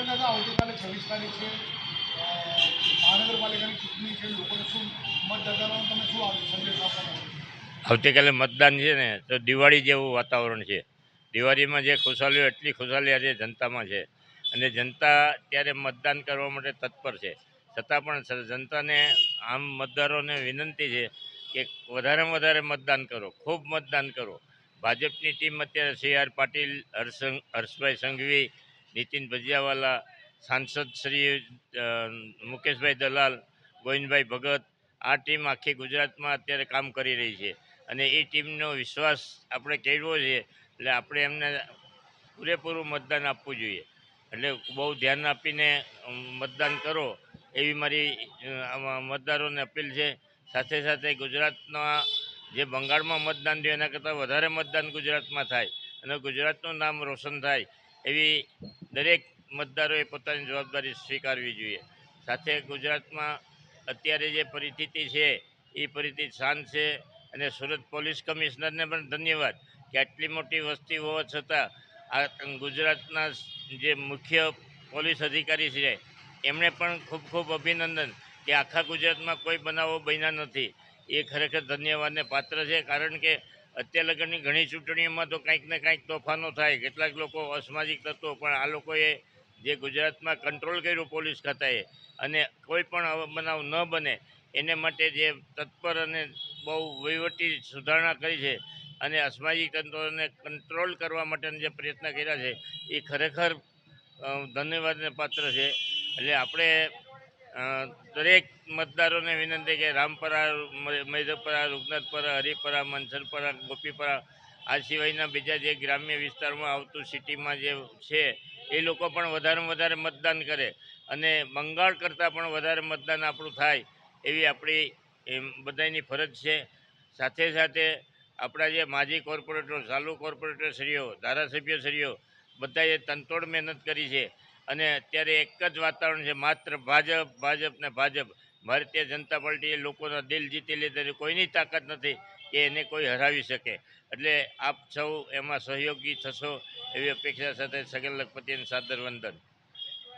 દાદા આવતીકાલે 26 તારીખ છે, મહાનગરપાલિકાની ચૂંટણી છે. લોકોને શું મતદાતાઓને તમે શું સંદેશ આપવાનો? આવતીકાલે મતદાન છે ને, તો દિવાળી જેવું વાતાવરણ છે. દિવાળીમાં જે ખુશાલીઓ એટલી ખુશાલી આજે જનતામાં છે, અને જનતા ત્યારે મતદાન કરવા માટે તત્પર છે. છતાં પણ જનતાને આમ મતદારોને વિનંતી છે કે વધારેમાં વધારે મતદાન કરો, ખૂબ મતદાન કરો. ભાજપની ટીમ અત્યારે CR પાટીલ, હર્ષભાઈ સંઘવી, નીતિન ભજીયાવાલા, સાંસદ શ્રી મુકેશભાઈ દલાલ, ગોવિંદભાઈ ભગત, આ ટીમ આખી ગુજરાતમાં અત્યારે કામ કરી રહી છે. અને એ ટીમનો વિશ્વાસ આપણે કેળવો છે, એટલે આપણે એમને પૂરેપૂરું મતદાન આપવું જોઈએ. એટલે બહુ ધ્યાન આપીને મતદાન કરો એવી મારી મતદારોને અપીલ છે. સાથે સાથે ગુજરાતના જે બંગાળમાં મતદાન થયું એના કરતાં વધારે મતદાન ગુજરાતમાં થાય અને ગુજરાતનું નામ રોશન થાય એવી દરેક મતદારોએ પોતાની જવાબદારી સ્વીકારવી જોઈએ. સાથે ગુજરાતમાં અત્યારે જે પરિસ્થિતિ છે એ પરિસ્થિતિ શાંત છે. અને સુરત પોલીસ કમિશનરને પણ ધન્યવાદ કે આટલી મોટી વસ્તી હોવા છતાં આ ગુજરાતના જે મુખ્ય પોલીસ અધિકારી છે એમણે પણ ખૂબ ખૂબ અભિનંદન કે આખા ગુજરાતમાં કોઈ બનાવો બન્યા નથી. એ ખરેખર ધન્યવાદને પાત્ર છે. કારણ કે અત્યાર લગનની ઘણી ચૂંટણીઓમાં તો કંઈક ને કંઈક તોફાનો થાય, કેટલાક લોકો અસામાજિક તત્વો, પણ આ લોકોએ જે ગુજરાતમાં કંટ્રોલ કર્યું પોલીસ ખાતાએ અને કોઈ પણ બનાવ ન બને એને માટે જે તત્પર અને બહુ વહીવટી સુધારણા કરી છે અને અસામાજિક તત્વોને કંટ્રોલ કરવા માટેના જે પ્રયત્ન કર્યા છે એ ખરેખર ધન્યવાદને પાત્ર છે. એટલે આપણે દરેક મતદારોને વિનંતી કે રામપરા, મૈદપરા, રૂગનાથપરા, હરિપરા, મનસરપરા, ગોપીપરા, આ સિવાયના બીજા જે ગ્રામ્ય વિસ્તારમાં આવતું સિટીમાં જે છે એ લોકો પણ વધારેમાં વધારે મતદાન કરે અને બંગાળ કરતાં પણ વધારે મતદાન આપણું થાય એવી આપણી બધાની ફરજ છે. સાથે સાથે આપણા જે માજી કોર્પોરેટરો, ચાલુ કોર્પોરેટરશ્રીઓ, ધારાસભ્યશ્રીઓ બધાએ તનતોડ મહેનત કરી છે અને અત્યારે એક જ વાતાવરણ છે, માત્ર ભાજપ, ભાજપ ને ભાજપ. ભારતીય જનતા પાર્ટીએ લોકોના દિલ જીતી લીધા, કોઈની તાકાત નથી કે એને કોઈ હરાવી શકે. એટલે આપ સૌ એમાં સહયોગી થશો એવી અપેક્ષા સાથે સગન લખપતિને સાદર વંદન.